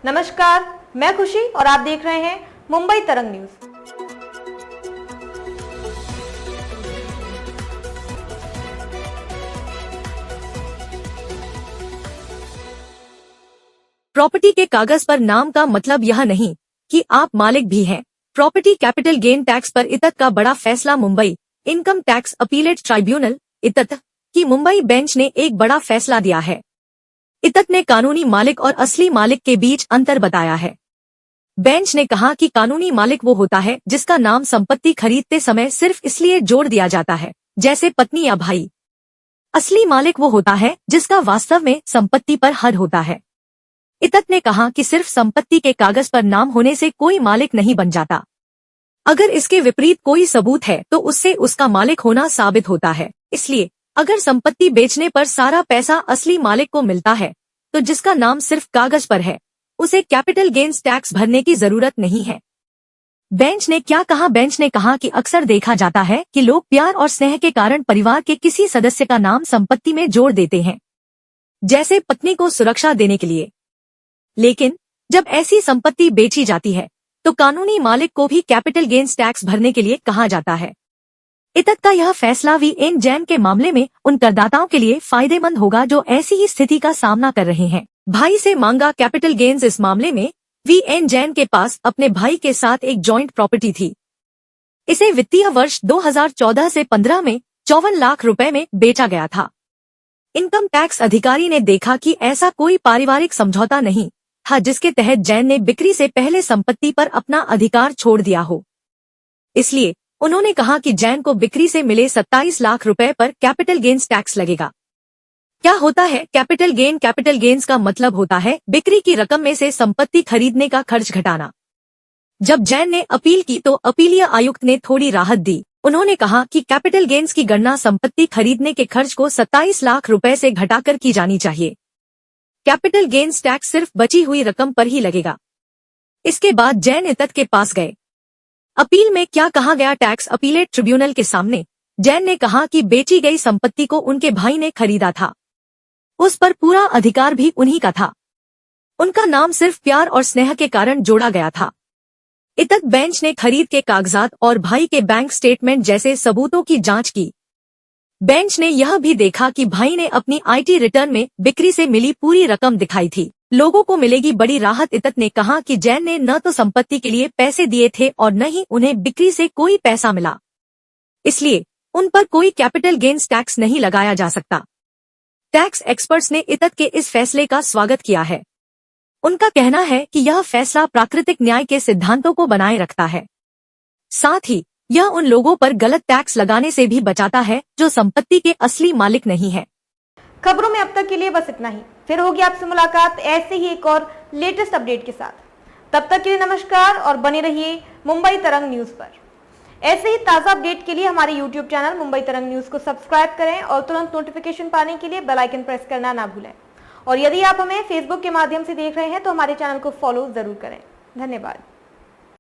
नमस्कार, मैं खुशी और आप देख रहे हैं मुंबई तरंग न्यूज। प्रॉपर्टी के कागज पर नाम का मतलब यह नहीं कि आप मालिक भी हैं। प्रॉपर्टी कैपिटल गेन टैक्स पर इतत का बड़ा फैसला। Mumbai income tax appellate tribunal इतत की मुंबई बेंच ने एक बड़ा फैसला दिया है। इतत ने कानूनी मालिक और असली मालिक के बीच अंतर बताया है। बेंच ने कहा कि कानूनी मालिक वो होता है जिसका नाम संपत्ति खरीदते समय सिर्फ इसलिए जोड़ दिया जाता है जैसे पत्नी या भाई। असली मालिक वो होता है जिसका वास्तव में संपत्ति पर हक होता है। इतत ने कहा कि सिर्फ संपत्ति के कागज पर नाम होने से कोई मालिक नहीं बन जाता। अगर इसके विपरीत कोई सबूत है तो उससे उसका मालिक होना साबित होता है। इसलिए अगर संपत्ति बेचने पर सारा पैसा असली मालिक को मिलता है तो जिसका नाम सिर्फ कागज पर है उसे कैपिटल गेन्स टैक्स भरने की जरूरत नहीं है। बेंच ने क्या कहा? बेंच ने कहा कि अक्सर देखा जाता है कि लोग प्यार और स्नेह के कारण परिवार के किसी सदस्य का नाम संपत्ति में जोड़ देते हैं, जैसे पत्नी को सुरक्षा देने के लिए। लेकिन जब ऐसी संपत्ति बेची जाती है तो कानूनी मालिक को भी कैपिटल गेन्स टैक्स भरने के लिए कहा जाता है। इतत का यह फैसला वी.एन. जैन के मामले में उन करदाताओं के लिए फायदेमंद होगा जो ऐसी ही स्थिति का सामना कर रहे हैं। भाई से मांगा कैपिटल गेन्स। इस मामले में वी.एन. जैन के पास अपने भाई के साथ एक जॉइंट प्रॉपर्टी थी। इसे वित्तीय वर्ष 2014 से 15 में 54 लाख रुपए में बेचा गया था। इनकम टैक्स अधिकारी ने देखा कि ऐसा कोई पारिवारिक समझौता नहीं था जिसके तहत जैन ने बिक्री से पहले संपत्ति पर अपना अधिकार छोड़ दिया हो। इसलिए उन्होंने कहा कि जैन को बिक्री से मिले 27 लाख रुपए पर कैपिटल गेन्स टैक्स लगेगा। क्या होता है कैपिटल गेन? कैपिटल गेन्स का मतलब होता है बिक्री की रकम में से संपत्ति खरीदने का खर्च घटाना। जब जैन ने अपील की तो अपीलीय आयुक्त ने थोड़ी राहत दी। उन्होंने कहा कि कैपिटल गेन्स की गणना संपत्ति खरीदने के खर्च को 27 लाख रुपए से घटाकर की जानी चाहिए। कैपिटल गेन्स टैक्स सिर्फ बची हुई रकम पर ही लगेगा। इसके बाद जैन इतत के पास गए। अपील में क्या कहा गया? टैक्स अपीलेट ट्रिब्यूनल के सामने जैन ने कहा कि बेची गई संपत्ति को उनके भाई ने खरीदा था, उस पर पूरा अधिकार भी उन्हीं का था। उनका नाम सिर्फ प्यार और स्नेह के कारण जोड़ा गया था। इतत बेंच ने खरीद के कागजात और भाई के बैंक स्टेटमेंट जैसे सबूतों की जांच की। बेंच ने यह भी देखा कि भाई ने अपनी आईटी रिटर्न में बिक्री से मिली पूरी रकम दिखाई थी। लोगों को मिलेगी बड़ी राहत। इतत ने कहा कि जैन ने न तो संपत्ति के लिए पैसे दिए थे और न ही उन्हें बिक्री से कोई पैसा मिला, इसलिए उन पर कोई कैपिटल गेन्स टैक्स नहीं लगाया जा सकता। टैक्स एक्सपर्ट्स ने इतत के इस फैसले का स्वागत किया है। उनका कहना है कि यह फैसला प्राकृतिक न्याय के सिद्धांतों को बनाए रखता है, साथ ही यह उन लोगों पर गलत टैक्स लगाने से भी बचाता है जो संपत्ति के असली मालिक नहीं है। खबरों में अब तक के लिए बस इतना ही। फिर होगी आपसे मुलाकात ऐसे ही एक और लेटेस्ट अपडेट के साथ। तब तक के लिए नमस्कार और बने रहिए मुंबई तरंग न्यूज पर। ऐसे ही ताज़ा अपडेट के लिए हमारे YouTube चैनल मुंबई तरंग न्यूज को सब्सक्राइब करें और तुरंत नोटिफिकेशन पाने के लिए बेल आइकन प्रेस करना ना भूलें। और यदि आप हमें फेसबुक के माध्यम से देख रहे हैं तो हमारे चैनल को फॉलो जरूर करें। धन्यवाद।